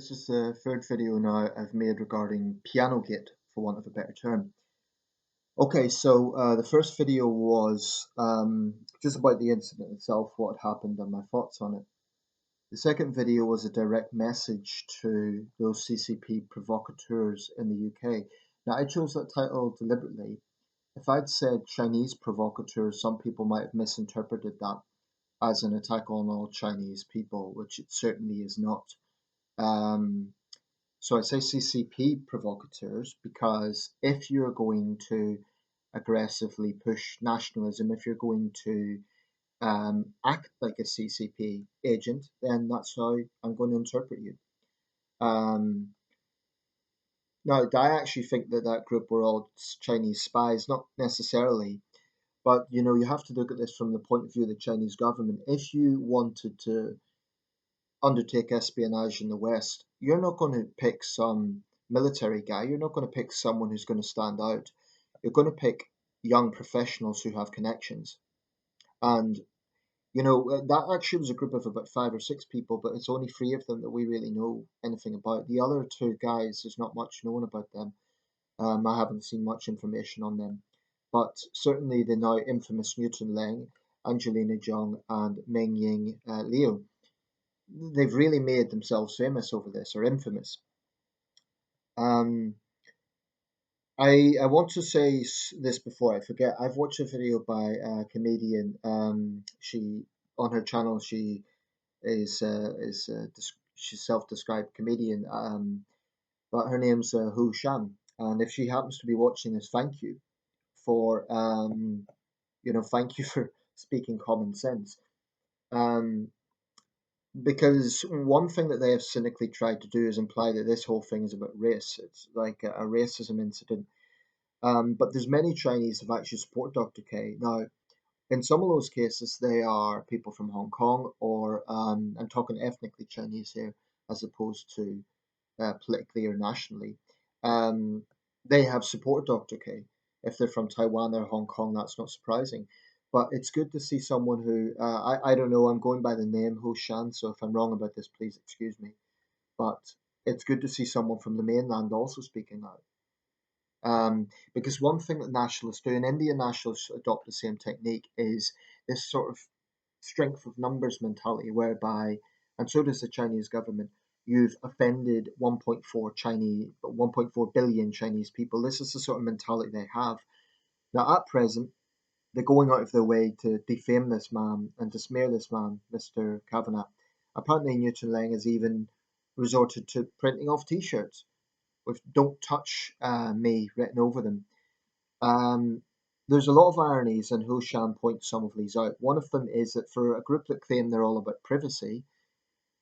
This is the third video now I've made regarding Pianogate, for want of a better term. Okay, so the first video was just about the incident itself, what had happened, and my thoughts on it. The second video was a direct message to those CCP provocateurs in the UK. Now, I chose that title deliberately. If I'd said Chinese provocateurs, some people might have misinterpreted that as an attack on all Chinese people, which it certainly is not. So I say CCP provocateurs because if you're going to aggressively push nationalism, if you're going to act like a CCP agent, then that's how I'm going to interpret you. Now, I actually think that that group were all Chinese spies, not necessarily, but you have to look at this from the point of view of the Chinese government. If you wanted to undertake espionage in the West, you're not going to pick some military guy. You're not going to pick someone who's going to stand out. You're going to pick young professionals who have connections. And, that actually was a group of about 5 or 6 people, but it's only 3 of them that we really know anything about. The other 2 guys, there's not much known about them. I haven't seen much information on them. But certainly the now infamous Newton Leng, Angelina Zhang, and Meng Ying Liu, they've really made themselves famous over this, or infamous. Um, I want to say this before I forget. I've watched a video by a comedian. She on her channel she she's self-described comedian. But her name's Houshan, and if she happens to be watching this, thank you for thank you for speaking common sense. Because one thing that they have cynically tried to do is imply that this whole thing is about race. It's like a racism incident. But there's many Chinese who actually support Dr. K. Now, in some of those cases, they are people from Hong Kong, or I'm talking ethnically Chinese here, as opposed to politically or nationally. Um, they have supported Dr. K. If they're from Taiwan or Hong Kong, that's not surprising. But it's good to see someone who, I don't know, I'm going by the name Houshan, so if I'm wrong about this, please excuse me. But it's good to see someone from the mainland also speaking out. Because one thing that nationalists do, and Indian nationalists adopt the same technique, is this sort of strength of numbers mentality, whereby, and so does the Chinese government, you've offended 1.4 billion Chinese people. This is the sort of mentality they have. Now, at present, they're going out of their way to defame this man and to smear this man, Mr. Kavanagh. Apparently, Newton Lang has even resorted to printing off T-shirts with "Don't touch me" written over them. There's a lot of ironies, and Houshan points some of these out. One of them is that for a group that claim they're all about privacy,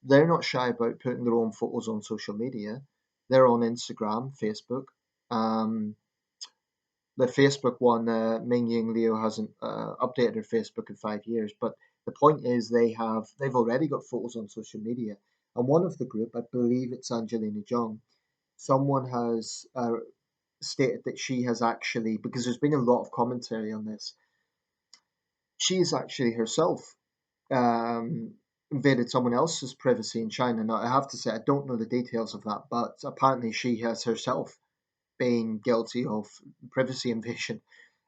they're not shy about putting their own photos on social media. They're on Instagram, Facebook. Um, the Facebook one, Ming Ying Liu hasn't updated her Facebook in 5 years, but the point is they've already got photos on social media. And one of the group, I believe it's Angelina Zhang, someone has stated that she has actually, because there's been a lot of commentary on this, she's actually herself invaded someone else's privacy in China. Now, I have to say, I don't know the details of that, but apparently she has herself been guilty of privacy invasion.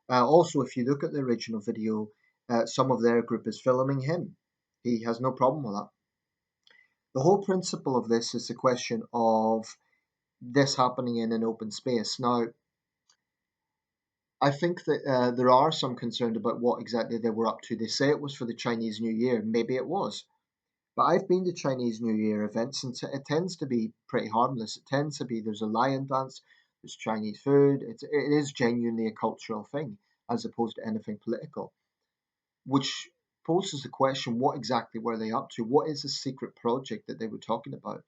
Also, if you look at the original video, some of their group is filming him. He has no problem with that. The whole principle of this is the question of this happening in an open space. Now, I think that there are some concerned about what exactly they were up to. They say it was for the Chinese New Year. Maybe it was. But I've been to Chinese New Year events, and it tends to be pretty harmless. It tends to be there's a lion dance, there's Chinese food. It is genuinely a cultural thing, as opposed to anything political, which poses the question: what exactly were they up to? What is the secret project that they were talking about?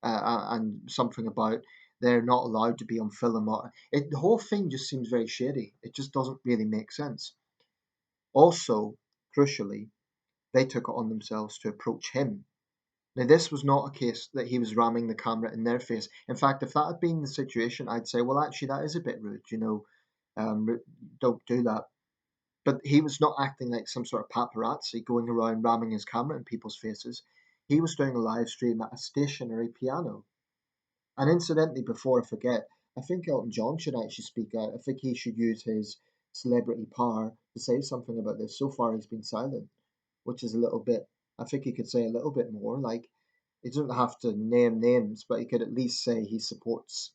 And something about they're not allowed to be on film. The whole thing just seems very shady. It just doesn't really make sense. Also, crucially, they took it on themselves to approach him. Now, this was not a case that he was ramming the camera in their face. In fact, if that had been the situation, I'd say, well, actually, that is a bit rude, don't do that. But he was not acting like some sort of paparazzi going around ramming his camera in people's faces. He was doing a live stream at a stationary piano. And incidentally, before I forget, I think Elton John should actually speak out. I think he should use his celebrity power to say something about this. So far, he's been silent, which is a little bit. I think he could say a little bit more. Like, he doesn't have to name names, but he could at least say he supports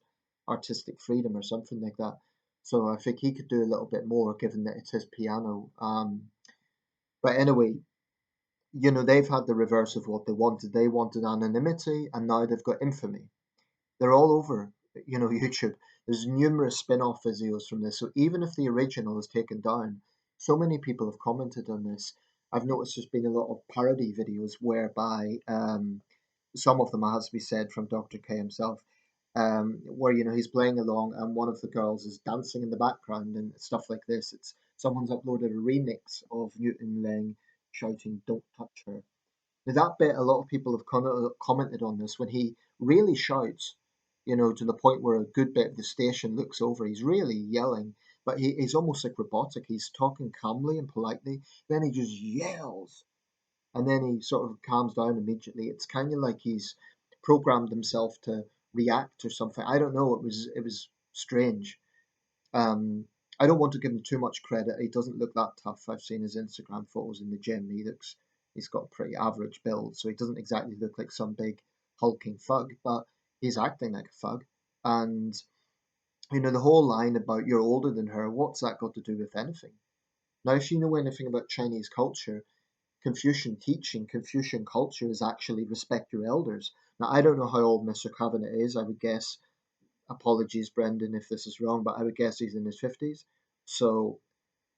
artistic freedom or something like that. So I think he could do a little bit more, given that it's his piano. But anyway, they've had the reverse of what they wanted. They wanted anonymity, and now they've got infamy. They're all over, YouTube. There's numerous spin-off videos from this. So even if the original is taken down, so many people have commented on this. I've noticed there's been a lot of parody videos whereby some of them, has to be said, from Dr. K himself, where he's playing along and one of the girls is dancing in the background and stuff like this. It's someone's uploaded a remix of Newton Lang shouting "Don't touch her." Now that bit, a lot of people have commented on this when he really shouts, to the point where a good bit of the station looks over. He's really yelling, but he's almost like robotic. He's talking calmly and politely, then he just yells, and then he sort of calms down immediately. It's kind of like he's programmed himself to react or something. I don't know. It was strange. Um, I don't want to give him too much credit. He doesn't look that tough. I've seen his Instagram photos in the gym. He's got a pretty average build, so he doesn't exactly look like some big hulking thug, but he's acting like a thug. And the whole line about "you're older than her," what's that got to do with anything? Now, if you know anything about Chinese culture, Confucian teaching, Confucian culture is actually respect your elders. Now, I don't know how old Mr. Kavanagh is. I would guess, apologies, Brendan, if this is wrong, but I would guess he's in his 50s. So,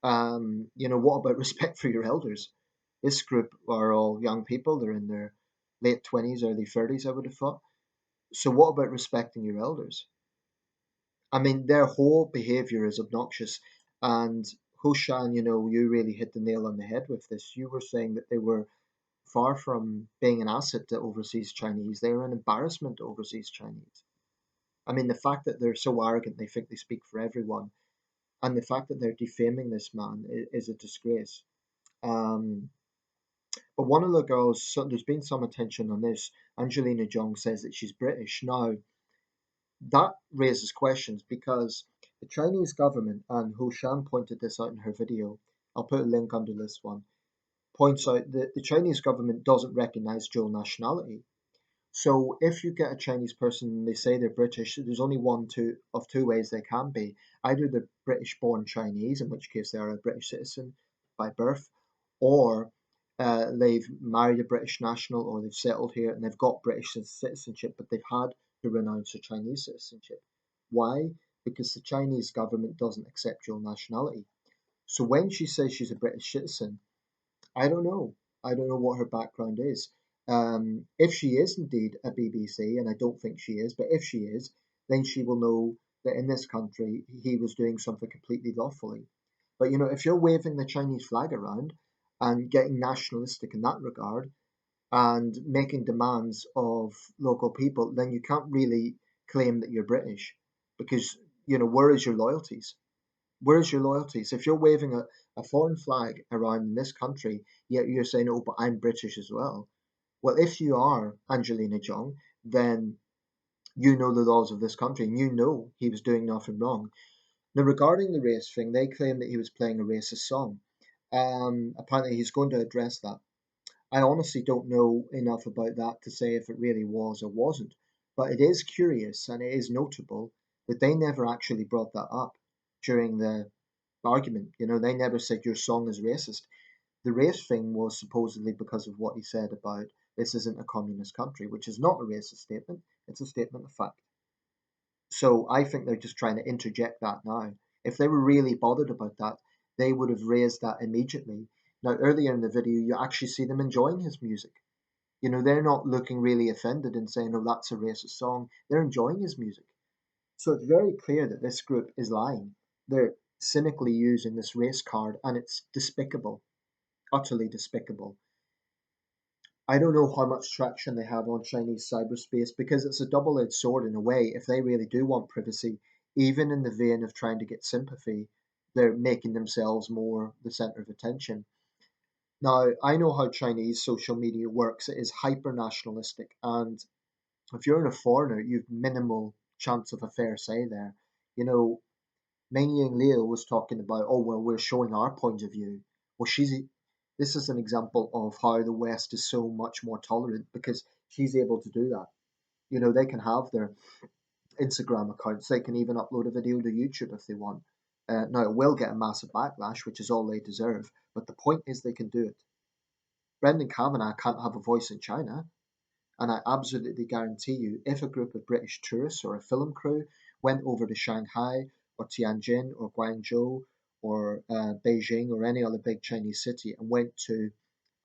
what about respect for your elders? This group are all young people. They're in their late 20s, early 30s, I would have thought. So, what about respecting your elders? I mean, their whole behavior is obnoxious. And Houshan, you really hit the nail on the head with this. You were saying that they were far from being an asset to overseas Chinese. They are an embarrassment to overseas Chinese. I mean, the fact that they're so arrogant they think they speak for everyone, and the fact that they're defaming this man is a disgrace. Um, but one of the girls, so there's been some attention on this. Angelina Jong says that she's British. Now, that raises questions because the Chinese government, and Ho Shan pointed this out in her video, I'll put a link under this one, points out that the Chinese government doesn't recognize dual nationality. So if you get a Chinese person and they say they're British, there's only two ways they can be. Either they're British born Chinese, in which case they are a British citizen by birth, or they've married a British national or they've settled here and they've got British citizenship, but they've had to renounce their Chinese citizenship. Why? Because the Chinese government doesn't accept dual nationality. So when she says she's a British citizen, I don't know. I don't know what her background is. If she is indeed a BBC, and I don't think she is, but if she is, then she will know that in this country he was doing something completely lawfully. But if you're waving the Chinese flag around and getting nationalistic in that regard and making demands of local people, then you can't really claim that you're British because, where is your loyalties? Where's your loyalties? If you're waving a foreign flag around in this country, yet you're saying, oh, but I'm British as well. Well, if you are Angelina Jong, then you know the laws of this country and you know he was doing nothing wrong. Now, regarding the race thing, they claim that he was playing a racist song. Apparently, he's going to address that. I honestly don't know enough about that to say if it really was or wasn't, but it is curious and it is notable that they never actually brought that up during the argument. They never said your song is racist. The race thing was supposedly because of what he said about this isn't a communist country, which is not a racist statement. It's a statement of fact. So I think they're just trying to interject that now. If they were really bothered about that, they would have raised that immediately. Now, earlier in the video, you actually see them enjoying his music. They're not looking really offended and saying, oh, that's a racist song. They're enjoying his music. So it's very clear that this group is lying. They're cynically using this race card, and it's despicable, utterly despicable. I don't know how much traction they have on Chinese cyberspace because it's a double edged sword in a way. If they really do want privacy, even in the vein of trying to get sympathy, they're making themselves more the center of attention. Now, I know how Chinese social media works. It is hyper nationalistic, and If you're a foreigner, you've minimal chance of a fair say there. You know, Meng Ying Liu was talking about, oh well, we're showing our point of view. Well, this is an example of how the West is so much more tolerant because she's able to do that. They can have their Instagram accounts. They can even upload a video to YouTube if they want. Now, it will get a massive backlash, which is all they deserve. But the point is, they can do it. Brendan Kavanagh can't have a voice in China. And I absolutely guarantee you, if a group of British tourists or a film crew went over to Shanghai or Tianjin or Guangzhou or Beijing or any other big Chinese city and went to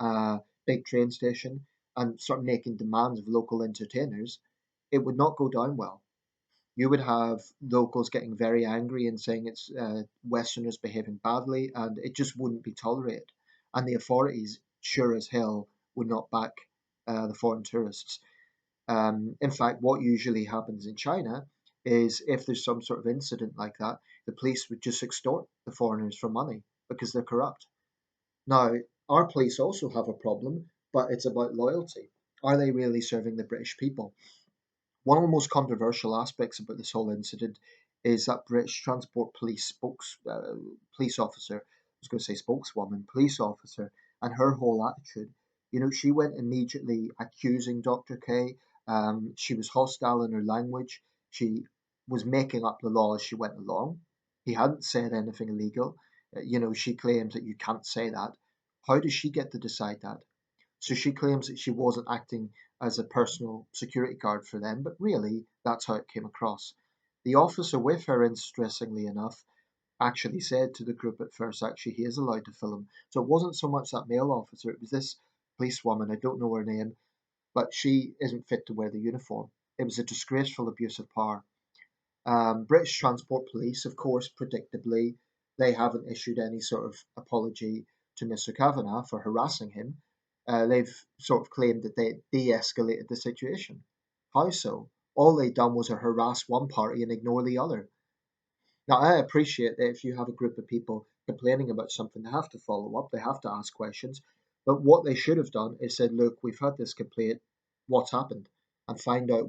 a big train station and started making demands of local entertainers, it would not go down well. You would have locals getting very angry and saying it's Westerners behaving badly, and it just wouldn't be tolerated. And the authorities, sure as hell, would not back the foreign tourists. In fact, what usually happens in China is if there's some sort of incident like that, the police would just extort the foreigners for money because they're corrupt. Now, our police also have a problem, but it's about loyalty. Are they really serving the British people? One of the most controversial aspects about this whole incident is that British Transport police officer, I was going to say spokeswoman, police officer, and her whole attitude. She went immediately accusing Dr. K. She was hostile in her language. She was making up the law as she went along. He hadn't said anything illegal. She claims that you can't say that. How does she get to decide that? So she claims that she wasn't acting as a personal security guard for them, but really, that's how it came across. The officer with her, interestingly enough, actually said to the group at first, actually, he is allowed to film. So it wasn't so much that male officer, it was this policewoman, I don't know her name, but she isn't fit to wear the uniform. It was a disgraceful abuse of power. British Transport Police, of course, predictably, they haven't issued any sort of apology to Mr. Kavanagh for harassing him. They've sort of claimed that they de-escalated the situation. How so? All they'd done was harass one party and ignore the other. Now, I appreciate that if you have a group of people complaining about something, they have to follow up, they have to ask questions. But what they should have done is said, look, we've had this complaint, what's happened? And find out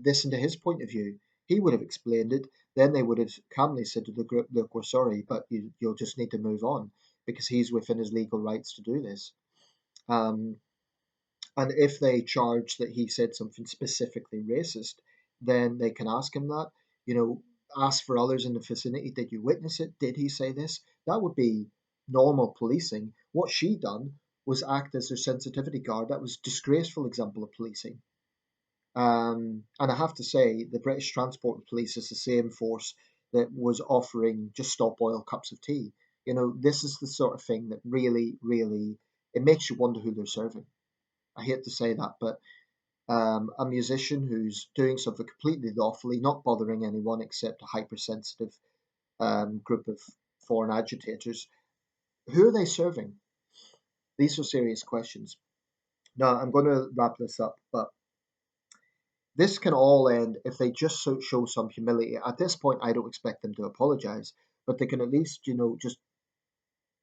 listen to his point of view. He would have explained it. Then they would have calmly said to the group, look, we're sorry, but you'll just need to move on because he's within his legal rights to do this. Um, and if they charge that he said something specifically racist, then they can ask him that. You know, ask for others in the vicinity, did you witness it? Did he say this? That would be normal policing. What she done was act as their sensitivity guard. That was a disgraceful example of policing. And I have to say, the British Transport Police is the same force that was offering just stop oil cups of tea. This is the sort of thing that really, really, it makes you wonder who they're serving. I hate to say that, but a musician who's doing something completely lawfully, not bothering anyone except a hypersensitive group of foreign agitators, who are they serving? These are serious questions. Now, I'm going to wrap this up, but this can all end if they just show some humility. At this point, I don't expect them to apologize, but they can at least, just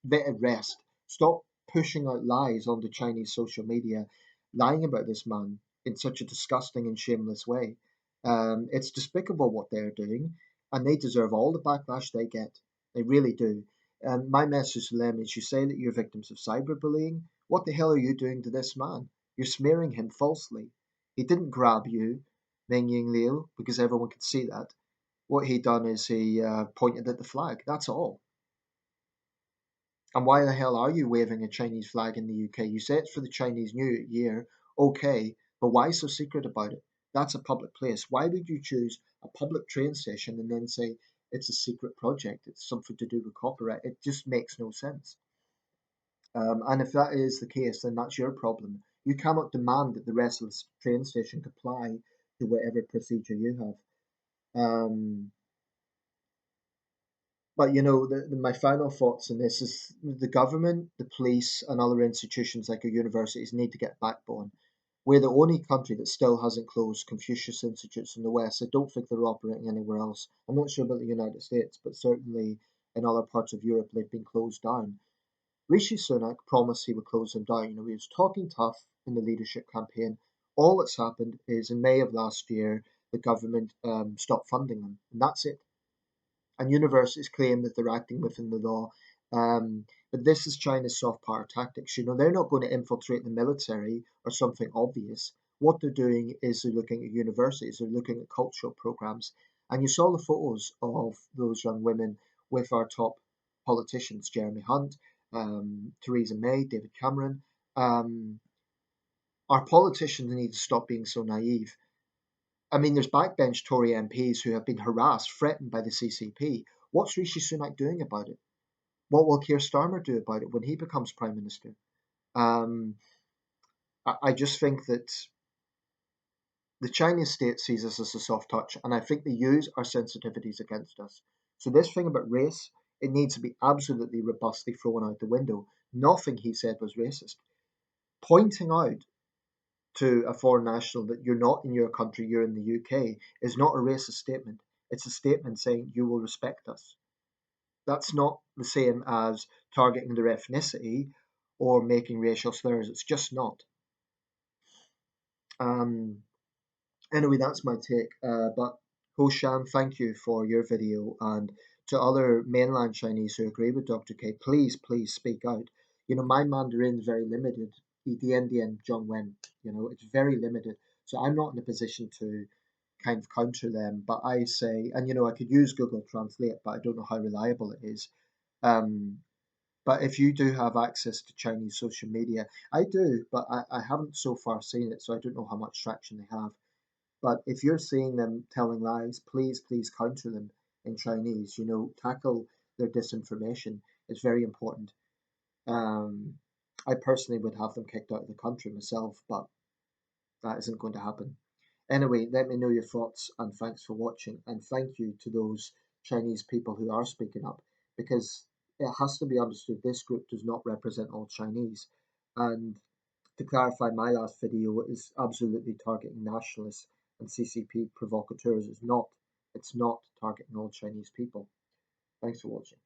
let it rest. Stop pushing out lies on the Chinese social media, lying about this man in such a disgusting and shameless way. It's despicable what they're doing, and they deserve all the backlash they get. They really do. And my message to them is you say that you're victims of cyberbullying. What the hell are you doing to this man? You're smearing him falsely. He didn't grab you, Meng Ying Liu, because everyone could see that. What he done is he pointed at the flag. That's all. And why the hell are you waving a Chinese flag in the UK? You say it's for the Chinese New Year, okay, but why so secret about it? That's a public place. Why would you choose a public train station and then say it's a secret project? It's something to do with copyright. It just makes no sense. And if that is the case, then that's your problem. You cannot demand that the rest of the train station comply to whatever procedure you have. But my final thoughts on this is the government, the police, and other institutions like our universities need to get backbone. We're the only country that still hasn't closed Confucius Institutes in the West. I don't think they're operating anywhere else. I'm not sure about the United States, but certainly in other parts of Europe they've been closed down. Rishi Sunak promised he would close them down. He was talking tough in the leadership campaign. All that's happened is in May of last year, the government stopped funding them, and that's it. And universities claim that they're acting within the law. But this is China's soft power tactics. They're not going to infiltrate the military or something obvious. What they're doing is they're looking at universities, they're looking at cultural programs. And you saw the photos of those young women with our top politicians, Jeremy Hunt, Theresa May, David Cameron. Um, our politicians need to stop being so naive. I mean, there's backbench Tory MPs who have been harassed, threatened by the CCP. What's Rishi Sunak doing about it? What will Keir Starmer do about it when he becomes Prime Minister? Um, I just think that the Chinese state sees us as a soft touch, and I think they use our sensitivities against us. So this thing about race, it needs to be absolutely robustly thrown out the window. Nothing he said was racist. Pointing out to a foreign national that you're not in your country, you're in the UK, is not a racist statement. It's a statement saying you will respect us. That's not the same as targeting their ethnicity or making racial slurs. It's just not. Um, anyway, that's my take. But Houshan, thank you for your video. And to other mainland Chinese who agree with Dr. K, please, please speak out. My Mandarin is very limited. Dian Zhongwen, it's very limited. So I'm not in a position to kind of counter them. But I say, and I could use Google Translate, but I don't know how reliable it is. Um, but if you do have access to Chinese social media, I do, but I haven't so far seen it, so I don't know how much traction they have. But if you're seeing them telling lies, please, please counter them in Chinese. Tackle their disinformation. It's very important. Um, I personally would have them kicked out of the country myself, but that isn't going to happen. Anyway, let me know your thoughts and thanks for watching. And thank you to those Chinese people who are speaking up because it has to be understood this group does not represent all Chinese. And to clarify, my last video is absolutely targeting nationalists and CCP provocateurs. It's not targeting all Chinese people. Thanks for watching.